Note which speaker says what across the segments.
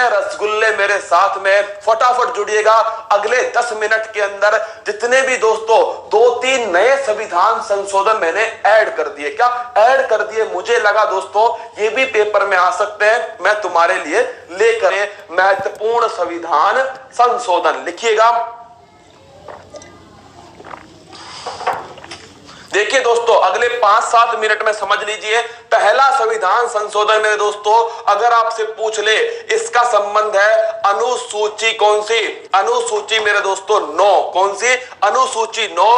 Speaker 1: कितने रसगुल्ले मेरे साथ में, फटाफट जुड़िएगा। अगले 10 मिनट के अंदर जितने भी दोस्तों 2-3 नए संविधान संशोधन मैंने ऐड कर दिए, क्या ऐड कर दिए, मुझे लगा दोस्तों ये भी पेपर में आ सकते हैं, मैं तुम्हारे लिए लेकर महत्वपूर्ण संविधान संशोधन लिखिएगा। देखिए दोस्तों अगले 5-7 मिनट में समझ लीजिए। पहला संविधान संशोधन मेरे दोस्तों अगर आपसे पूछ ले, इसका संबंध है अनुसूची कौन सी, अनुसूची मेरे दोस्तों 9, कौन सी अनुसूची 9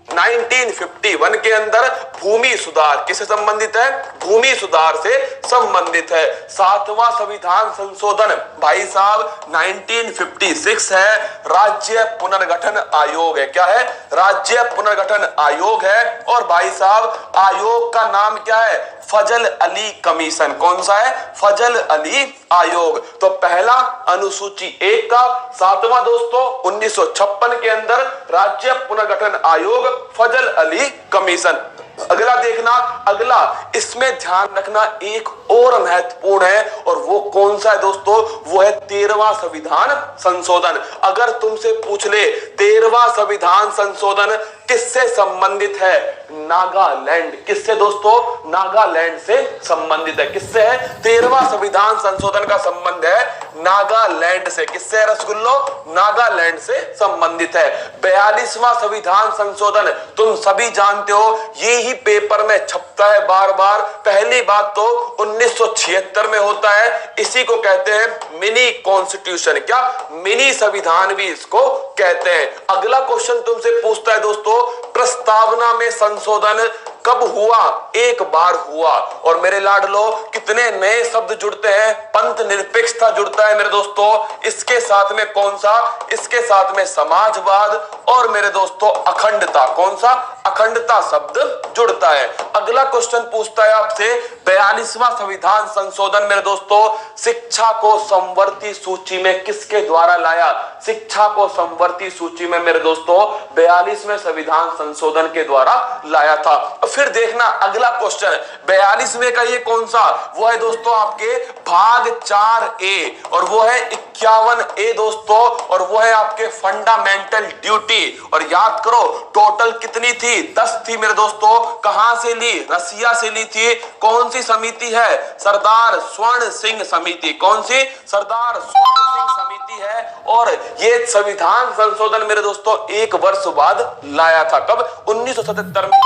Speaker 1: 1951 के अंदर भूमि सुधार किससे संबंधित है, भूमि सुधार से संबंधित है। 7वां संविधान संशोधन भाई साहब 1956 है, राज्य पुनर्गठन आयोग है, क्या है, राज्य पुनर्गठन आयोग है। और भाई साहब आयोग का नाम क्या है, फजल अली कमीशन, कौन सा है, फजल अली आयोग। तो पहला अनुसूची 1 का 7वां दोस्तों 1956 के अंदर राज्य पुनर्गठन आयोग, फजल अली कमीशन। अगला देखना, अगला इसमें ध्यान रखना एक और महत्वपूर्ण है, और वो कौन सा है दोस्तों, वो है 13वां संविधान संशोधन। अगर तुमसे पूछ ले 13वां संविधान संशोधन किससे संबंधित है, नागालैंड, किससे दोस्तों, नागालैंड से संबंधित है, किससे है, 13वां संविधान संशोधन का संबंध है नागालैंड से, किससे है रसगुल्लो, नागालैंड से संबंधित है। 42वां संविधान संशोधन तुम सभी जानते हो, ये ही पेपर में छपता है बार बार। पहली बात तो 1976 में होता है, इसी को कहते हैं मिनी कॉन्स्टिट्यूशन, क्या मिनी संविधान भी इसको कहते हैं। अगला क्वेश्चन तुमसे पूछता है दोस्तों, प्रस्तावना में संशोधन कब हुआ, एक बार हुआ। और मेरे लाडलो कितने नए शब्द जुड़ते हैं, पंथ निरपेक्षता जुड़ता है मेरे दोस्तों, इसके साथ में कौन सा, इसके साथ में समाजवाद, और मेरे दोस्तों अखंडता, कौन सा, अखंडता शब्द जुड़ता है। अगला क्वेश्चन पूछता है आपसे 42वां संविधान संशोधन मेरे दोस्तों शिक्षा को समवर्ती सूची में किसके द्वारा लाया, शिक्षा को समवर्ती सूची में मेरे दोस्तों 42वें संविधान संशोधन के द्वारा लाया था। फिर देखना अगला क्वेश्चन 42वें का ये कौन सा, वो है दोस्तों आपके भाग 4A, और वो है 51A दोस्तों, और वो है आपके फंडामेंटल ड्यूटी। और याद करो टोटल कितनी थी, 10 थी मेरे दोस्तों। कहां से ली, रसिया से ली थी। कौन सी समिति है, सरदार स्वर्ण सिंह समिति, कौन सी, सरदार स्वर्ण सिंह समिति है। और ये संविधान संशोधन मेरे दोस्तों 1 वर्ष बाद लाया था, कब, 1977 में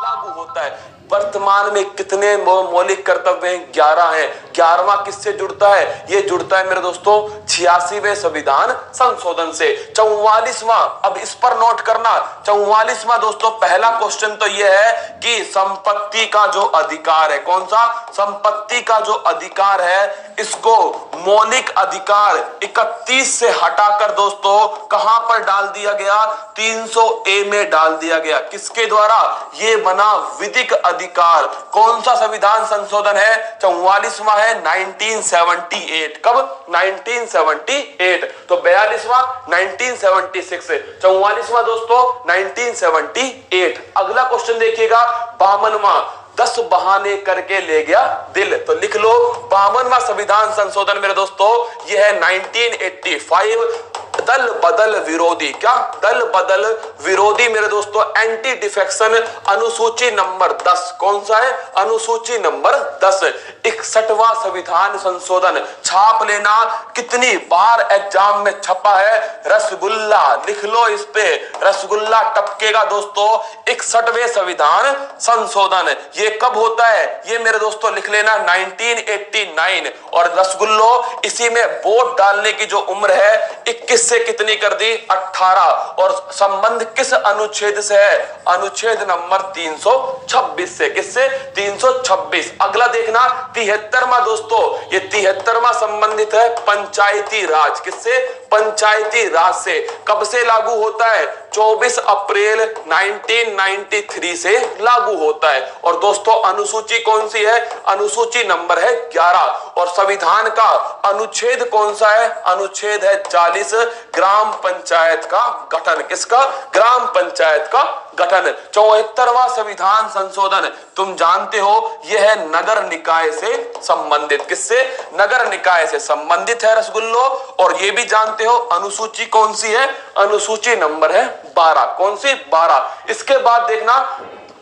Speaker 1: लागू होता है। वर्तमान में कितने मौलिक कर्तव्य हैं, 11 हैं। 11वां किससे जुड़ता है, ये जुड़ता है मेरे दोस्तों 86वें संविधान संशोधन से। 44वां, अब इस पर नोट करना, 44वां दोस्तों पहला क्वेश्चन तो ये है कि संपत्ति का जो अधिकार है, कौन सा, संपत्ति का जो अधिकार है, इसको मौलिक अधिकार 31 से हटाकर दोस्तों कहां पर डाल दिया गया, 300A में डाल दिया गया। किसके द्वारा, ये बना विधिक अधिकार। कौन सा संविधान संशोधन है, 44वां है 1978, कब, 1978। तो 42वां 1976, 44वां दोस्तों 1978। अगला क्वेश्चन देखिएगा 52वां, 10 बहाने करके ले गया दिल। तो लिख लो 52वां संविधान संशोधन मेरे दोस्तों यह है 1985, दल बदल विरोधी, क्या, दल बदल विरोधी मेरे दोस्तों एंटी डिफेक्शन, अनुसूची नंबर 10, कौन सा है, अनुसूची नंबर 10। 61वां संविधान संशोधन छाप लेना, कितनी बार एग्जाम में छपा है, रसगुल्ला, लिख लो इस पे, रसगुल्ला टपकेगा दोस्तों। 61वें संविधान संशोधन ये कब होता है, ये मेरे दोस्तों लिख लेना 1989। और रसगुल्लो इसी में वोट डालने की जो उम्र है 21 से कितनी कर दी, 18। और संबंध किस अनुच्छेद से है, अनुच्छेद नंबर 326 से, किससे, 326। अगला देखना 73वां दोस्तों, ये 73वां संबंधित है पंचायती राज, किससे, पंचायती राज से। कब से लागू होता है, 24 अप्रैल 1993 से लागू होता है। और दोस्तों अनुसूची कौन सी है, अनुसूची नंबर है 11। और संविधान का अनुच्छेद कौन सा है, अनुच्छेद है 40, ग्राम पंचायत का गठन, किसका, ग्राम पंचायत का गठन। 74वां संविधान संशोधन तुम जानते हो यह है नगर निकाय से संबंधित। किससे? नगर निकाय से संबंधित है रसगुल्लो। और ये भी जानते हो अनुसूची कौन सी है? अनुसूची नंबर है 12। कौन सी? 12। इसके बाद देखना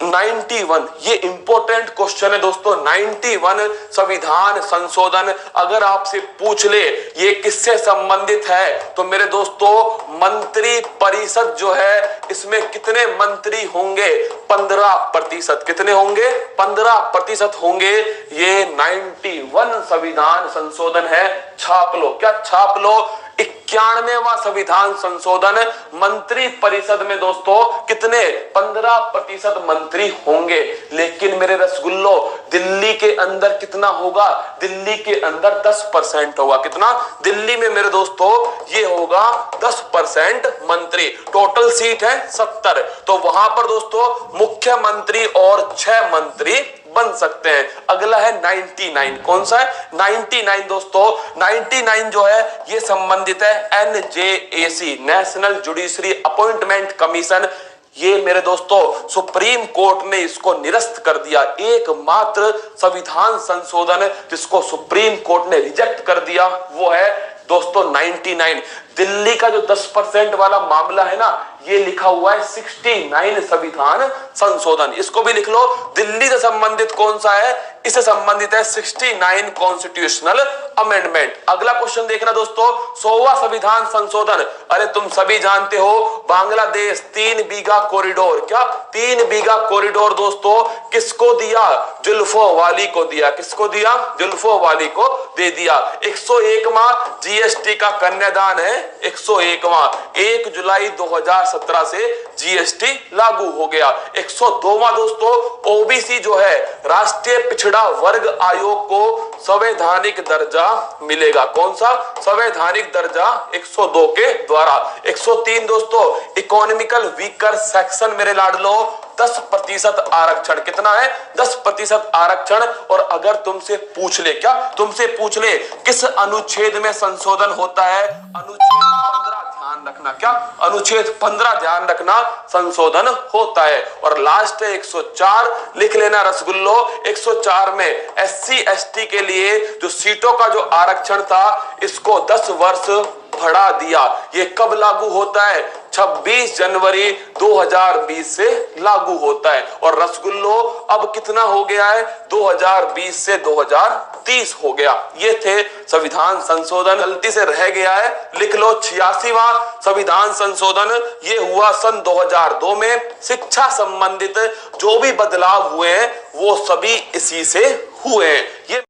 Speaker 1: 91, ये इंपॉर्टेंट क्वेश्चन है दोस्तों। 91 संविधान संशोधन अगर आपसे पूछ ले ये किससे संबंधित है, तो मेरे दोस्तों मंत्री परिषद जो है इसमें कितने मंत्री होंगे? 15%। कितने होंगे? 15% होंगे। ये 91 संविधान संशोधन है। छाप लो। क्या छाप लो? 91वां संविधान संशोधन मंत्री परिषद में दोस्तों कितने? 15% मंत्री होंगे। लेकिन मेरे रसगुल्लो दिल्ली के अंदर कितना होगा? दिल्ली के अंदर 10% होगा। कितना? दिल्ली में मेरे दोस्तों ये होगा 10% मंत्री। टोटल सीट है 70, तो वहां पर दोस्तों मुख्यमंत्री और 6 मंत्री बन सकते हैं। अगला है 99। कौन सा है? 99 दोस्तों। 99 जो है ये संबंधित है NJAC, national judiciary appointment commission. ये मेरे दोस्तों सुप्रीम कोर्ट ने इसको निरस्त कर दिया। एकमात्र संविधान संशोधन जिसको सुप्रीम कोर्ट ने रिजेक्ट कर दिया वो है दोस्तों 99। दिल्ली का जो 10% वाला मामला है ना, ये लिखा हुआ है 69 संविधान संशोधन। इसको भी लिख लो। दिल्ली से संबंधित कौन सा है? इससे संबंधित है 69 कॉन्स्टिट्यूशनल अमेंडमेंट। अगला क्वेश्चन देखना दोस्तों 100वां संविधान संशोधन। अरे तुम सभी जानते हो बांग्लादेश 3 बीघा कॉरिडोर। क्या? 3 बीघा कॉरिडोर दोस्तों किसको दिया? जुल्फो वाली को दिया। किसको दिया? जुल्फो वाली को दे दिया। 101वां जीएसटी का कन्यादान है। 101वां 1 जुलाई 2017 से जीएसटी लागू हो गया। 102वां दोस्तों ओबीसी जो है राष्ट्रीय पिछड़ा वर्ग आयोग को संवैधानिक दर्जा मिलेगा। कौन सा? संवैधानिक दर्जा 102 के द्वारा। 103 दोस्तों इकोनॉमिकल वीकर सेक्शन मेरे लाडलो 10% आरक्षण। कितना है? 10% आरक्षण। और अगर तुमसे पूछ ले, क्या तुमसे पूछ ले किस अनुच्छेद में संशोधन होता है? अनुच्छेद 15 ध्यान रखना। क्या? अनुच्छेद 15 ध्यान रखना संशोधन होता है। और लास्ट है 104, लिख लेना रसगुल्लो। 104 में SC ST के लिए जो सीटों का जो आरक्षण था इसको 10 वर्ष बढ़ा दिया। ये कब लागू होता है? 26 जनवरी 2020 से लागू होता है। और रसगुल्लो अब कितना हो गया है? 2020 से 2030 हो गया। ये थे संविधान संशोधन। गलती से रह गया है, लिख लो 86वां संविधान संशोधन। ये हुआ सन 2002 में। शिक्षा संबंधित जो भी बदलाव हुए हैं वो सभी इसी से हुए हैं। ये